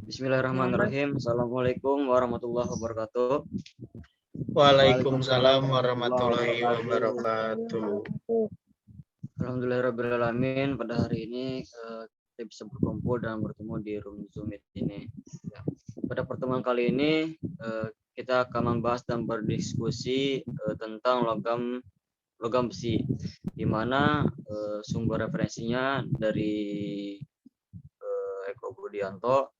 Bismillahirrahmanirrahim. Assalamualaikum warahmatullahi wabarakatuh. Waalaikumsalam warahmatullahi wabarakatuh. Alhamdulillahirrahmanirrahim. Pada hari ini kita bisa berkumpul dan bertemu di room Zoom ini. Ya. Pada pertemuan kali ini kita akan membahas dan berdiskusi tentang logam besi, di mana sumber referensinya dari Eko Budianto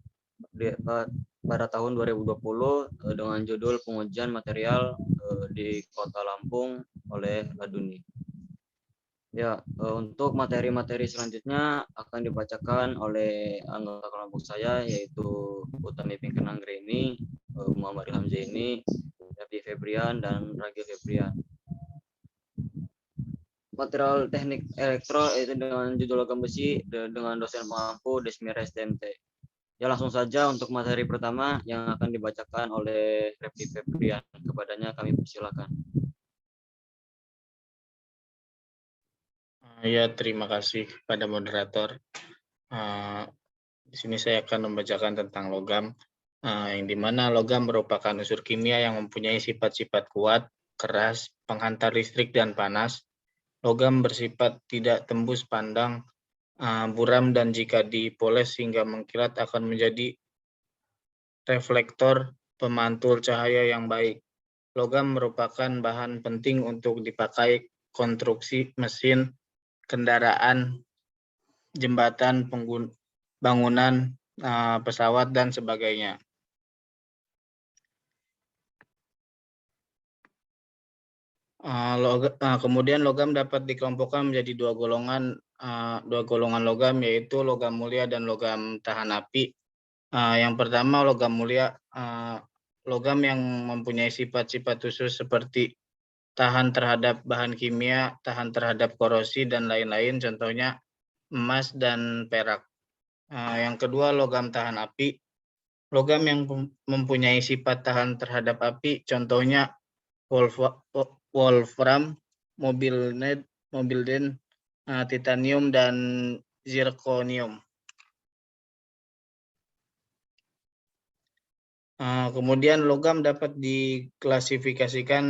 pada tahun 2020 dengan judul pengujian material di Kota Lampung oleh Laduni. Ya, untuk materi-materi selanjutnya akan dibacakan oleh anggota kelompok saya, yaitu Utami Pinken Anggreni, Muhammad Ilham Zaini, Yafi Febrian, dan Ragil Febrian. Material teknik elektro itu dengan judul logam besi dengan dosen pengampu Desmira STMT. Ya, langsung saja untuk materi pertama yang akan dibacakan oleh Repi Febrian. Kepadanya kami persilakan. Ya, terima kasih pada moderator. Di sini saya akan membacakan tentang logam, yang dimana logam merupakan unsur kimia yang mempunyai sifat-sifat kuat, keras, penghantar listrik, dan panas. Logam bersifat tidak tembus pandang, buram, dan jika dipoles hingga mengkilat akan menjadi reflektor pemantul cahaya yang baik. Logam merupakan bahan penting untuk dipakai konstruksi mesin, kendaraan, jembatan, bangunan, pesawat, dan sebagainya. Kemudian logam dapat dikelompokkan menjadi dua golongan logam, yaitu logam mulia dan logam tahan api. Yang pertama logam mulia, logam yang mempunyai sifat-sifat khusus seperti tahan terhadap bahan kimia, tahan terhadap korosi, dan lain-lain, contohnya emas dan perak. Yang kedua logam tahan api, logam yang mempunyai sifat tahan terhadap api, contohnya wolfram, molybden, titanium, dan zirconium. Kemudian logam dapat diklasifikasikan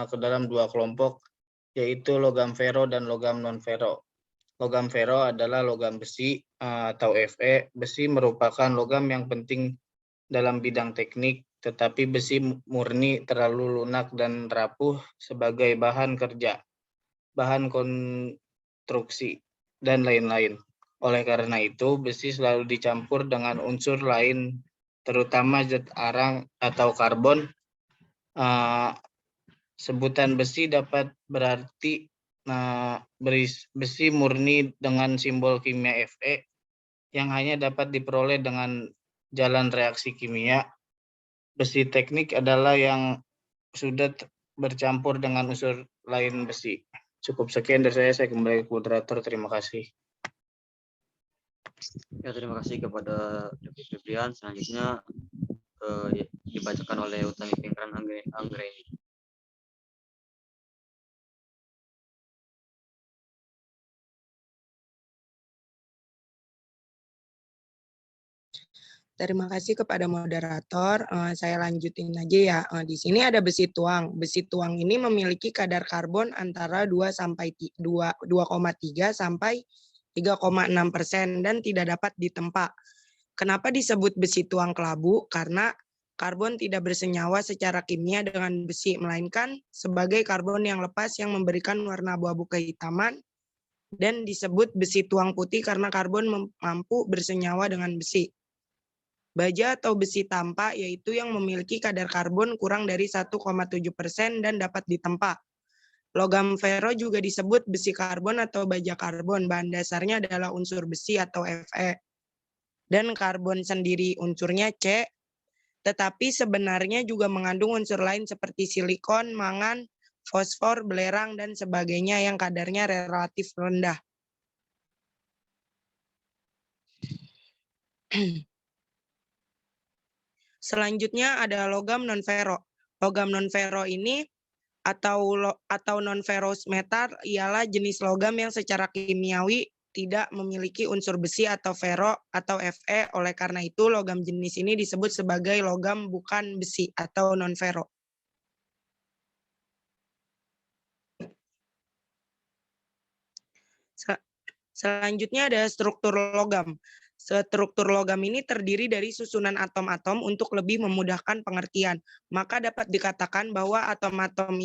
ke dalam dua kelompok, yaitu logam fero dan logam non-fero. Logam fero adalah logam besi atau Fe. Besi merupakan logam yang penting dalam bidang teknik, tetapi besi murni terlalu lunak dan rapuh sebagai bahan kerja, bahan konstruksi, dan lain-lain. Oleh karena itu, besi selalu dicampur dengan unsur lain, terutama zat arang atau karbon. Sebutan besi dapat berarti besi murni dengan simbol kimia Fe yang hanya dapat diperoleh dengan jalan reaksi kimia. Besi teknik adalah yang sudah bercampur dengan unsur lain besi. Cukup sekian dari saya kembali ke moderator. Terima kasih. Ya, terima kasih kepada Repi Febrian. Selanjutnya dibacakan oleh Utami Pinken Anggreni. Terima kasih kepada moderator. Saya lanjutin aja ya. Di sini ada besi tuang. Besi tuang ini memiliki kadar karbon antara 2,3 sampai 3,6% dan tidak dapat ditempa. Kenapa disebut besi tuang kelabu? Karena karbon tidak bersenyawa secara kimia dengan besi, melainkan sebagai karbon yang lepas yang memberikan warna abu-abu kehitaman, dan disebut besi tuang putih karena karbon mampu bersenyawa dengan besi. Baja atau besi tampa yaitu yang memiliki kadar karbon kurang dari 1,7% dan dapat ditempa. Logam fero juga disebut besi karbon atau baja karbon. Bahan dasarnya adalah unsur besi atau Fe. Dan karbon sendiri unsurnya C, tetapi sebenarnya juga mengandung unsur lain seperti silikon, mangan, fosfor, belerang, dan sebagainya yang kadarnya relatif rendah. Selanjutnya ada logam non-fero. Logam non-fero ini atau non-ferrous metal ialah jenis logam yang secara kimiawi tidak memiliki unsur besi atau fero atau Fe. Oleh karena itu, logam jenis ini disebut sebagai logam bukan besi atau non-fero. Selanjutnya ada struktur logam. Struktur logam ini terdiri dari susunan atom-atom untuk lebih memudahkan pengertian. Maka dapat dikatakan bahwa atom-atom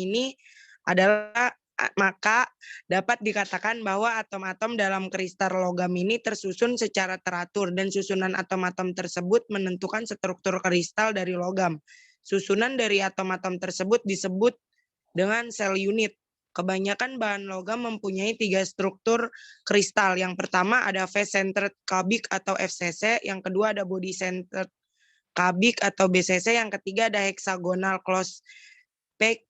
dalam kristal logam ini tersusun secara teratur dan susunan atom-atom tersebut menentukan struktur kristal dari logam. Susunan dari atom-atom tersebut disebut dengan sel unit. Kebanyakan bahan logam mempunyai 3 struktur kristal. Yang pertama ada face-centered cubic atau FCC, yang kedua ada body-centered cubic atau BCC, yang ketiga ada hexagonal closed pack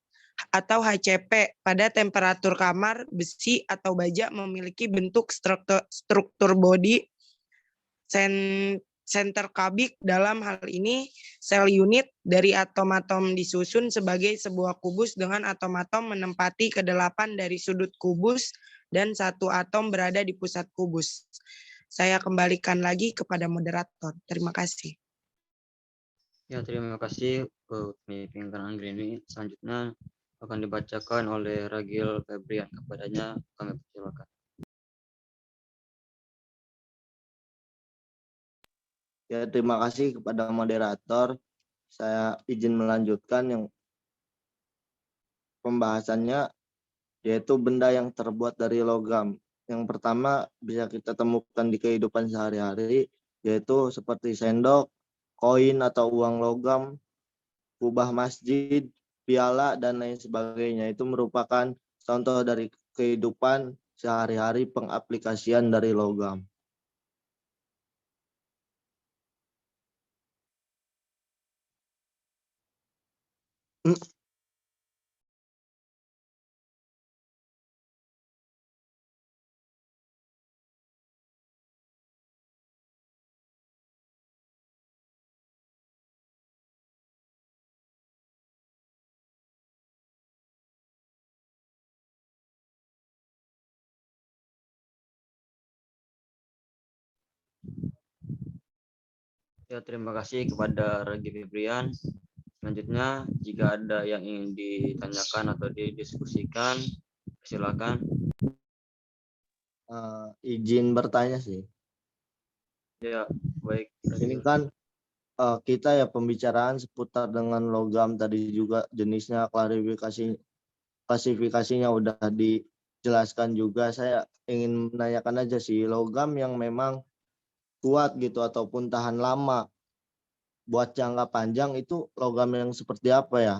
atau HCP. Pada temperatur kamar, besi atau baja memiliki bentuk struktur body center cubic. Dalam hal ini, sel unit dari atom-atom disusun sebagai sebuah kubus dengan atom-atom menempati ke-8 dari sudut kubus dan satu atom berada di pusat kubus. Saya kembalikan lagi kepada moderator. Terima kasih. Ya, terima kasih pimpinan Anggrini. Selanjutnya akan dibacakan oleh Ragil Febrian. Kepadanya kami persilakan. Ya, terima kasih kepada moderator. Saya izin melanjutkan yang pembahasannya, yaitu benda yang terbuat dari logam. Yang pertama bisa kita temukan di kehidupan sehari-hari, yaitu seperti sendok, koin atau uang logam, kubah masjid, piala, dan lain sebagainya. Itu merupakan contoh dari kehidupan sehari-hari pengaplikasian dari logam. Ya, terima kasih kepada Ragil Febrian. Selanjutnya, jika ada yang ingin ditanyakan atau didiskusikan, silakan. Izin bertanya sih. Ya, baik. Ini kan kita ya pembicaraan seputar dengan logam, tadi juga jenisnya, klasifikasinya udah dijelaskan juga. Saya ingin menanyakan aja sih, logam yang memang kuat gitu ataupun tahan lama buat jangka panjang itu logam yang seperti apa ya?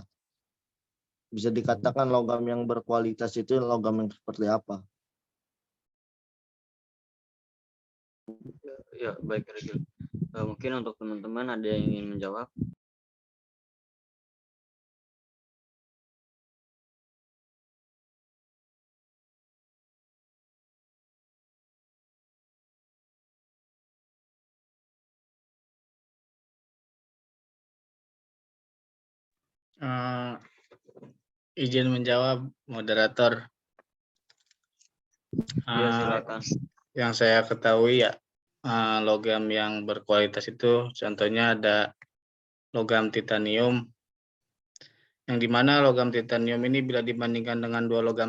Bisa dikatakan logam yang berkualitas itu logam yang seperti apa? Ya, baik, Ragil. Mungkin untuk teman-teman ada yang ingin menjawab. Izin menjawab, moderator. Ya, silakan. Yang saya ketahui ya, logam yang berkualitas itu contohnya ada logam titanium, yang dimana logam titanium ini bila dibandingkan dengan dua logam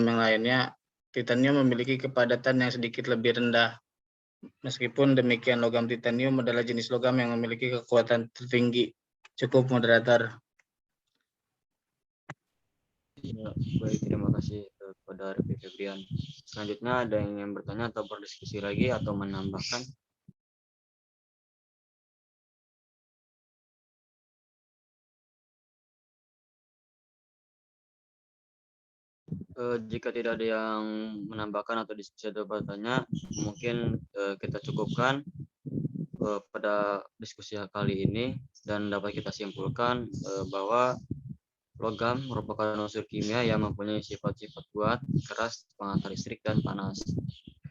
yang lainnya, titanium memiliki kepadatan yang sedikit lebih rendah. Meskipun demikian, logam titanium adalah jenis logam yang memiliki kekuatan tertinggi. Cukup, moderator. Ya, baik, terima kasih kepada Ragil Febrian. Selanjutnya ada yang ingin bertanya atau berdiskusi lagi atau menambahkan? Jika tidak ada yang menambahkan atau diskusi atau bertanya, mungkin kita cukupkan pada diskusi kali ini, dan dapat kita simpulkan bahwa logam merupakan unsur kimia yang mempunyai sifat-sifat kuat, keras, penghantar listrik, dan panas.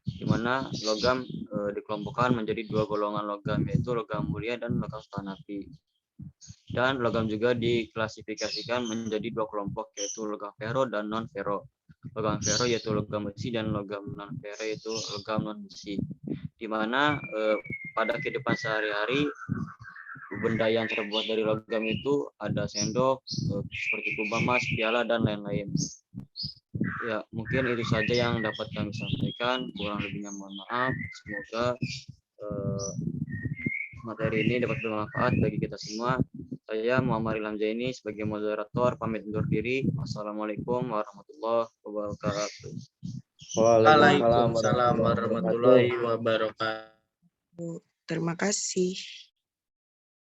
Di mana logam dikelompokkan menjadi dua golongan logam, yaitu logam mulia dan logam tahan api. Dan logam juga diklasifikasikan menjadi dua kelompok, yaitu logam fero dan non-fero. logam fero yaitu logam besi dan logam non fero yaitu logam non besi. Di mana pada kehidupan sehari-hari benda yang terbuat dari logam itu ada sendok, seperti kubah emas, piala dan lain-lain. Ya, mungkin itu saja yang dapat kami sampaikan. Kurang lebihnya mohon maaf. Semoga materi ini dapat bermanfaat bagi kita semua. Saya Muhammad Ilham Zaini sebagai moderator pamit undur diri. Wassalamualaikum warahmatullahi wabarakatuh. Waalaikumsalam warahmatullahi wabarakatuh. Terima kasih.